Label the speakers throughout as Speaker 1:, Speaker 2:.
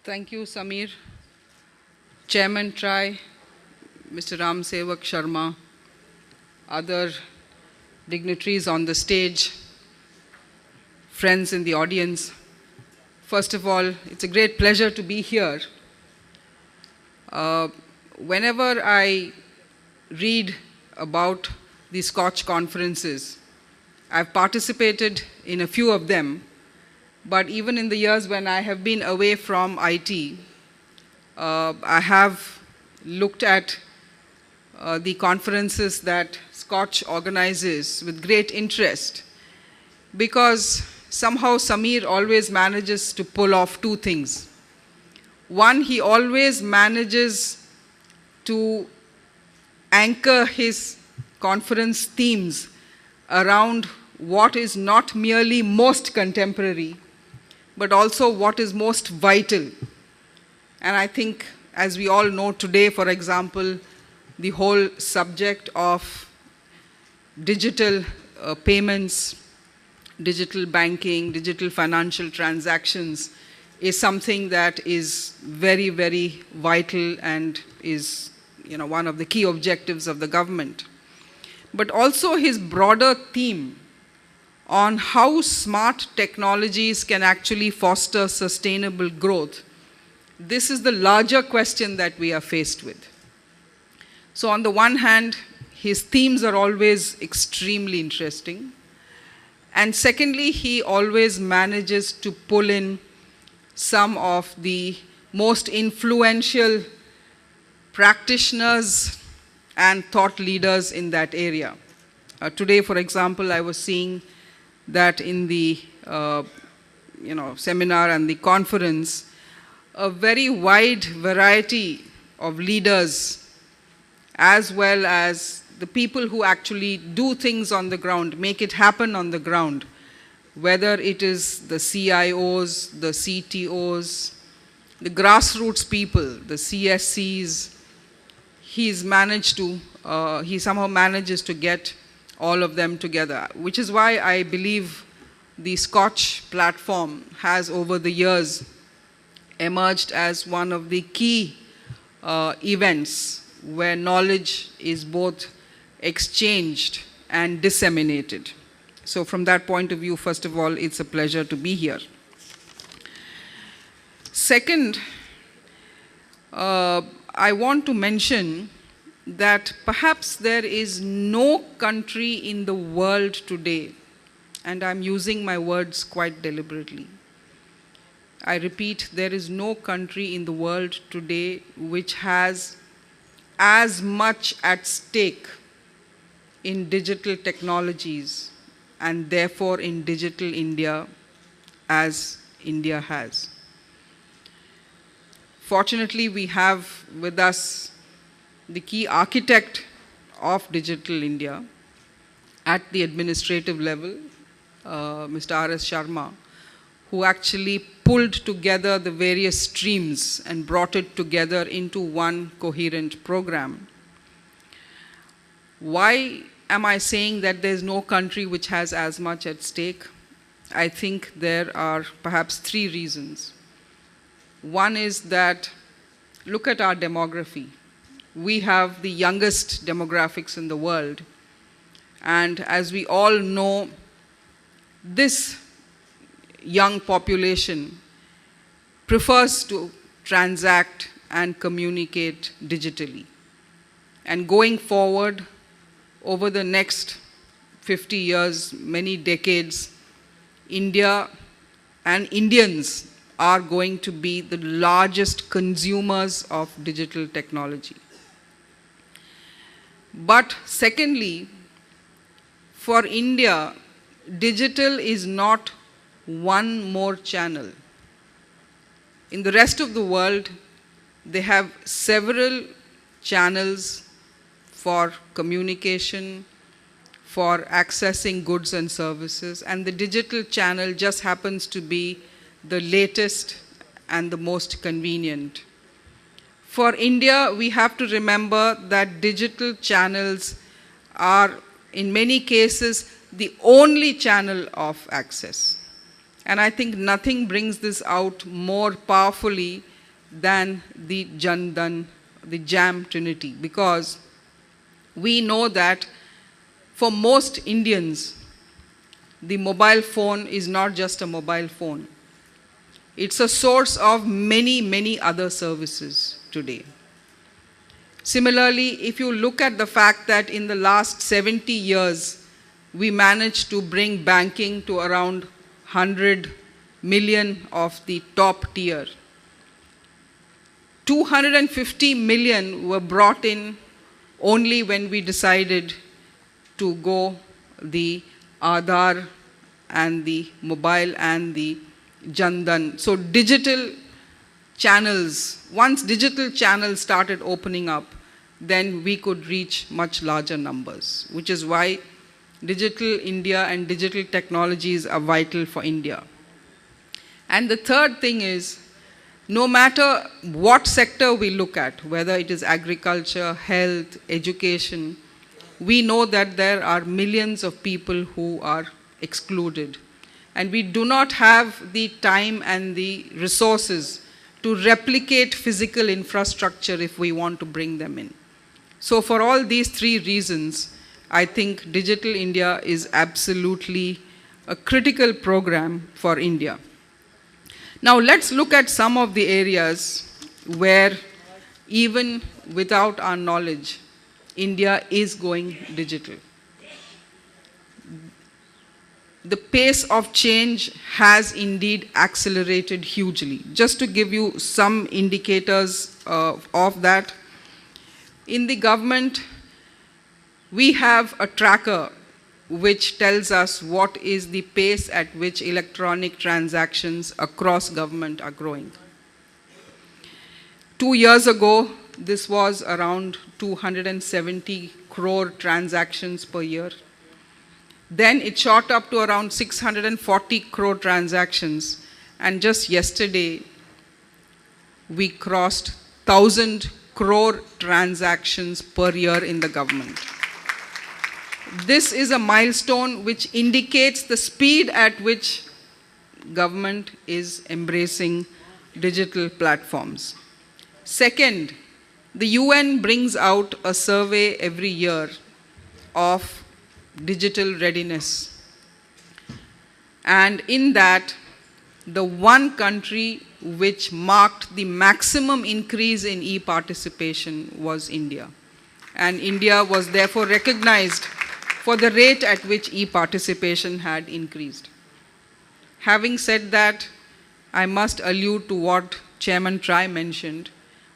Speaker 1: Thank you, Samir. Chairman Try, Mr. Ram Sevak Sharma, other dignitaries on the stage, friends in the audience. First of all, it's a great pleasure to be here. Whenever I read about the Skoch conferences, I've participated in a few of them, but even in the years when I have been away from IT, I have looked at the conferences that Skoch organizes with great interest, because somehow Samir always manages to pull off two things. One, he always manages to anchor his conference themes around what is not merely most contemporary, but also what is most vital. And I think, as we all know today, for example, the whole subject of digital payments, digital banking, digital financial transactions is something that is very, very vital and is, one of the key objectives of the government. But also his broader theme on how smart technologies can actually foster sustainable growth. This is the larger question that we are faced with. So on the one hand, his themes are always extremely interesting. And secondly, he always manages to pull in some of the most influential practitioners and thought leaders in that area. Today, for example, I was seeing that in the seminar and the conference, a very wide variety of leaders, as well as the people who actually do things on the ground, make it happen on the ground, whether it is the CIOs, the CTOs, the grassroots people, the CSCs, he somehow manages to get all of them together, which is why I believe the Skoch platform has over the years emerged as one of the key events where knowledge is both exchanged and disseminated. So from that point of view, first of all, it's a pleasure to be here. Second, I want to mention that perhaps there is no country in the world today, and I'm using my words quite deliberately. I repeat, there is no country in the world today which has as much at stake in digital technologies and therefore in digital India as India has. Fortunately, we have with us the key architect of digital India at the administrative level, Mr. R.S. Sharma, who actually pulled together the various streams and brought it together into one coherent program. Why am I saying that there's no country which has as much at stake? I think there are perhaps three reasons. One is that, look at our demography. We have the youngest demographics in the world. And as we all know, this young population prefers to transact and communicate digitally. And going forward, over the next 50 years, many decades, India and Indians are going to be the largest consumers of digital technology. But secondly, for India, digital is not one more channel. In the rest of the world, they have several channels for communication, for accessing goods and services, and the digital channel just happens to be the latest and the most convenient. For India, we have to remember that digital channels are, in many cases, the only channel of access. And I think nothing brings this out more powerfully than the Jan-Dhan, the JAM Trinity, because we know that for most Indians, the mobile phone is not just a mobile phone. It's a source of many, many other services today. Similarly, if you look at the fact that in the last 70 years, we managed to bring banking to around 100 million of the top tier. 250 million were brought in only when we decided to go the Aadhaar and the mobile and the Jan-Dhan. So digital channels, once digital channels started opening up, then we could reach much larger numbers, which is why digital India and digital technologies are vital for India. And the third thing is, no matter what sector we look at, whether it is agriculture, health, education, we know that there are millions of people who are excluded. And we do not have the time and the resources to replicate physical infrastructure if we want to bring them in. So for all these three reasons, I think Digital India is absolutely a critical program for India. Now let's look at some of the areas where even without our knowledge, India is going digital. The pace of change has indeed accelerated hugely. Just to give you some indicators of that, in the government, we have a tracker which tells us what is the pace at which electronic transactions across government are growing. 2 years ago, this was around 270 crore transactions per year. Then it shot up to around 640 crore transactions. And just yesterday, we crossed 1,000 crore transactions per year in the government. This is a milestone which indicates the speed at which government is embracing digital platforms. Second, the UN brings out a survey every year of digital readiness. And in that, the one country which marked the maximum increase in e-participation was India. And India was therefore recognized for the rate at which e-participation had increased. Having said that, I must allude to what Chairman Try mentioned.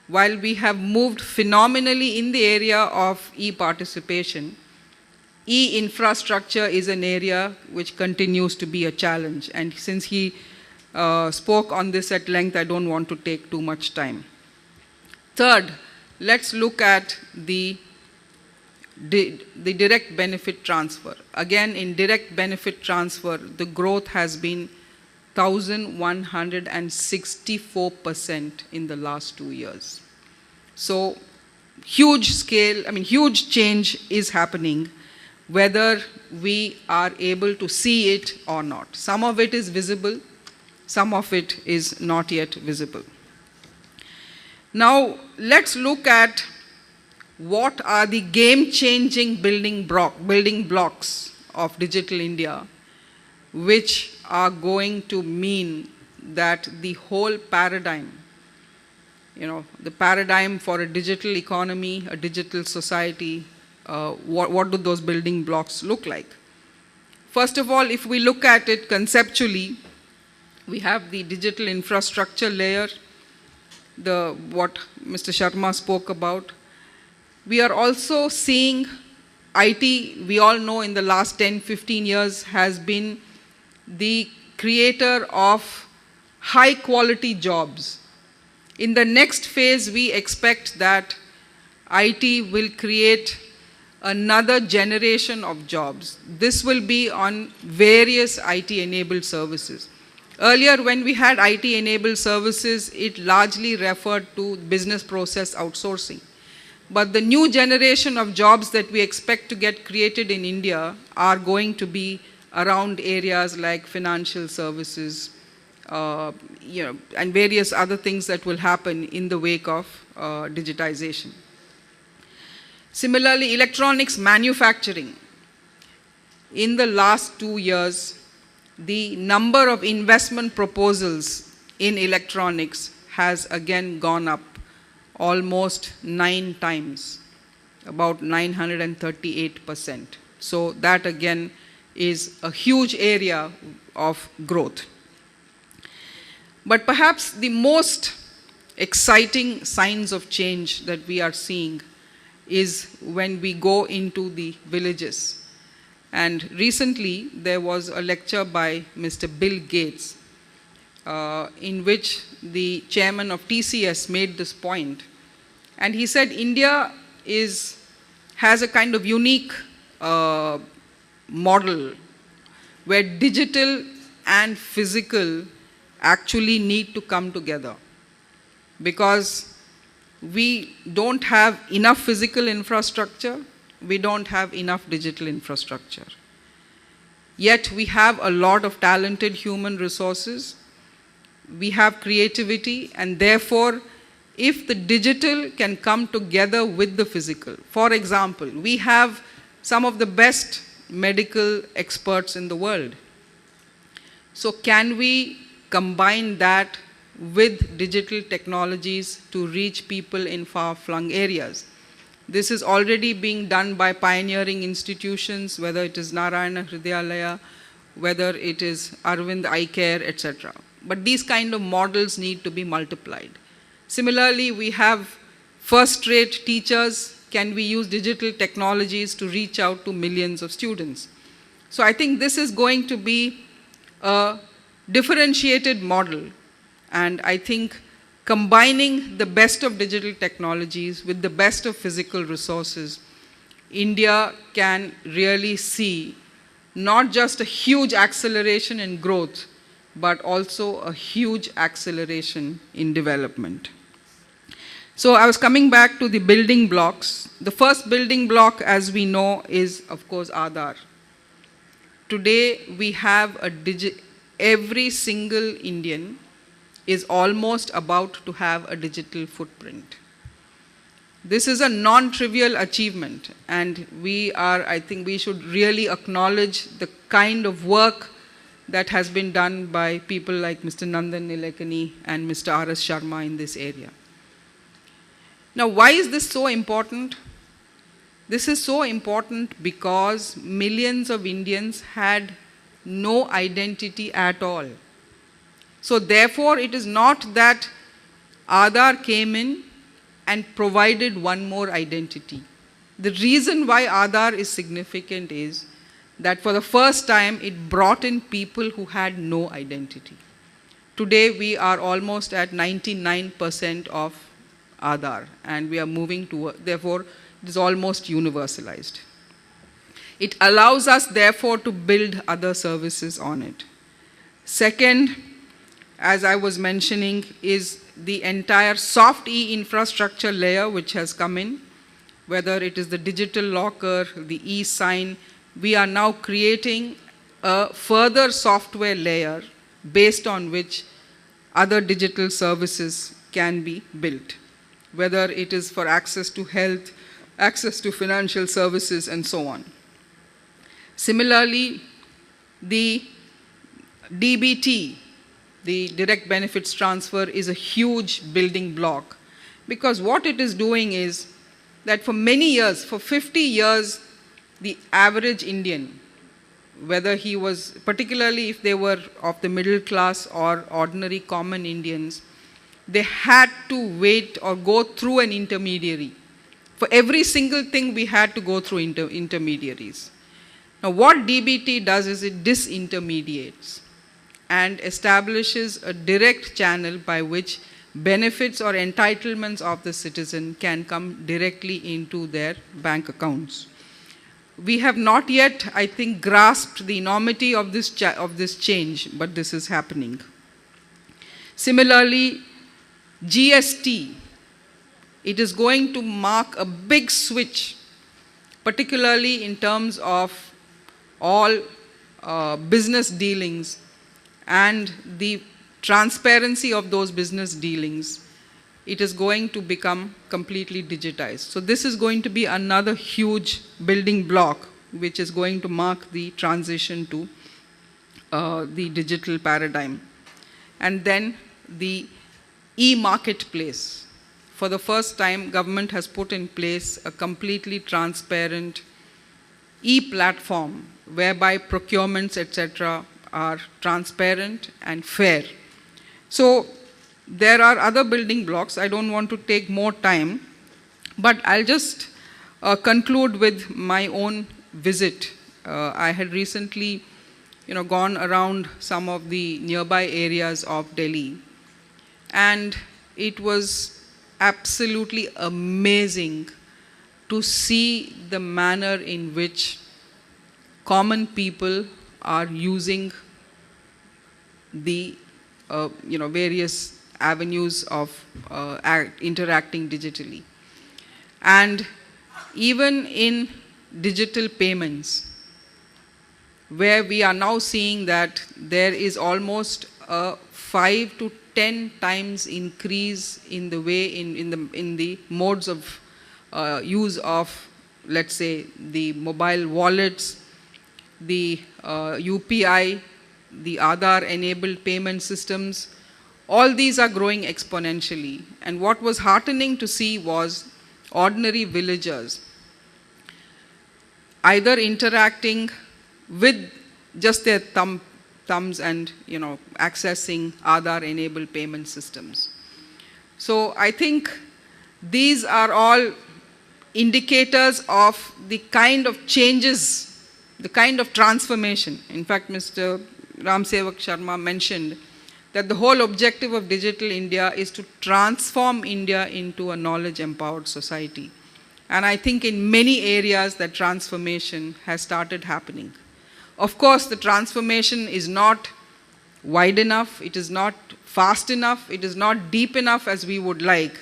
Speaker 1: While we have moved phenomenally in the area of e-participation, e-infrastructure is an area which continues to be a challenge. And since he spoke on this at length, I don't want to take too much time. Third, let's look at the direct benefit transfer. Again, in direct benefit transfer, the growth has been 1,164% in the last 2 years. So huge scale, huge change is happening, whether we are able to see it or not. Some of it is visible, some of it is not yet visible. Now, let's look at what are the game-changing building blocks of Digital India, which are going to mean that the whole paradigm, the paradigm for a digital economy, a digital society, what do those building blocks look like? First of all, if we look at it conceptually, we have the digital infrastructure layer, what Mr. Sharma spoke about. We are also seeing IT, we all know in the last 10, 15 years has been the creator of high quality jobs. In the next phase, we expect that IT will create another generation of jobs. This will be on various IT-enabled services. Earlier, when we had IT-enabled services, it largely referred to business process outsourcing. But the new generation of jobs that we expect to get created in India are going to be around areas like financial services, and various other things that will happen in the wake of digitization. Similarly, electronics manufacturing. In the last 2 years, the number of investment proposals in electronics has again gone up almost 9 times, about 938%. So that again is a huge area of growth. But perhaps the most exciting signs of change that we are seeing is when we go into the villages. And recently there was a lecture by Mr. Bill Gates in which the chairman of TCS made this point. And he said India has a kind of unique model where digital and physical actually need to come together, because we don't have enough physical infrastructure, we don't have enough digital infrastructure. Yet we have a lot of talented human resources, we have creativity, and therefore if the digital can come together with the physical. For example, we have some of the best medical experts in the world. So can we combine that with digital technologies to reach people in far-flung areas? This is already being done by pioneering institutions, whether it is Narayana Hridayalaya, whether it is Arvind Eye Care, etc. But these kind of models need to be multiplied. Similarly, we have first-rate teachers. Can we use digital technologies to reach out to millions of students? So I think this is going to be a differentiated model, and I think combining the best of digital technologies with the best of physical resources, India can really see not just a huge acceleration in growth, but also a huge acceleration in development. So I was coming back to the building blocks. The first building block, as we know, is of course Aadhaar. Today we have every single Indian is almost about to have a digital footprint. This is a non-trivial achievement, and I think we should really acknowledge the kind of work that has been done by people like Mr. Nandan Nilekani and Mr. R.S. Sharma in this area. Now, why is this so important? This is so important because millions of Indians had no identity at all. So therefore, it is not that Aadhaar came in and provided one more identity. The reason why Aadhaar is significant is that for the first time, it brought in people who had no identity. Today, we are almost at 99% of Aadhaar, and we are moving to, therefore, it is almost universalized. It allows us, therefore, to build other services on it. Second, as I was mentioning, is the entire soft e-infrastructure layer which has come in, whether it is the digital locker, the e-sign. We are now creating a further software layer based on which other digital services can be built, whether it is for access to health, access to financial services, and so on. Similarly, the DBT, the direct benefits transfer, is a huge building block, because what it is doing is that for many years, for 50 years, the average Indian, whether he was, particularly if they were of the middle class or ordinary common Indians, they had to wait or go through an intermediary. For every single thing, we had to go through intermediaries. Now, what DBT does is it disintermediates and establishes a direct channel by which benefits or entitlements of the citizen can come directly into their bank accounts. We have not yet, I think, grasped the enormity of this change, but this is happening. Similarly, GST, it is going to mark a big switch, particularly in terms of all business dealings and the transparency of those business dealings, it is going to become completely digitized. So this is going to be another huge building block which is going to mark the transition to the digital paradigm. And then the e-marketplace. For the first time, government has put in place a completely transparent e-platform whereby procurements, etc., are transparent and fair. So there are other building blocks. I don't want to take more time, but I'll just conclude with my own visit. I had recently gone around some of the nearby areas of Delhi, and it was absolutely amazing to see the manner in which common people are using the various avenues of interacting digitally. And even in digital payments, where we are now seeing that there is almost a 5 to 10 times increase in the way in the modes of use of, let's say, the mobile wallets, the UPI, the Aadhaar-enabled payment systems. All these are growing exponentially. And what was heartening to see was ordinary villagers either interacting with just their thumbs and accessing Aadhaar-enabled payment systems. So I think these are all indicators of the kind of changes, the kind of transformation. In fact, Mr. Ram Sevak Sharma mentioned that the whole objective of Digital India is to transform India into a knowledge-empowered society. And I think in many areas that transformation has started happening. Of course, the transformation is not wide enough, it is not fast enough, it is not deep enough as we would like.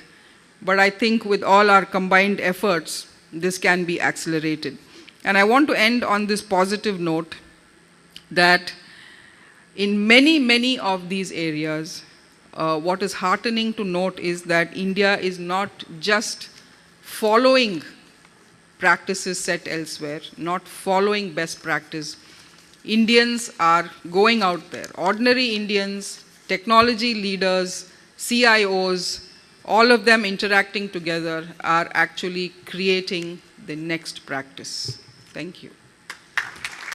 Speaker 1: But I think with all our combined efforts, this can be accelerated. And I want to end on this positive note that in many, many of these areas, what is heartening to note is that India is not just following practices set elsewhere, not following best practice. Indians are going out there, ordinary Indians, technology leaders, CIOs, all of them interacting together are actually creating the next practice. Thank you.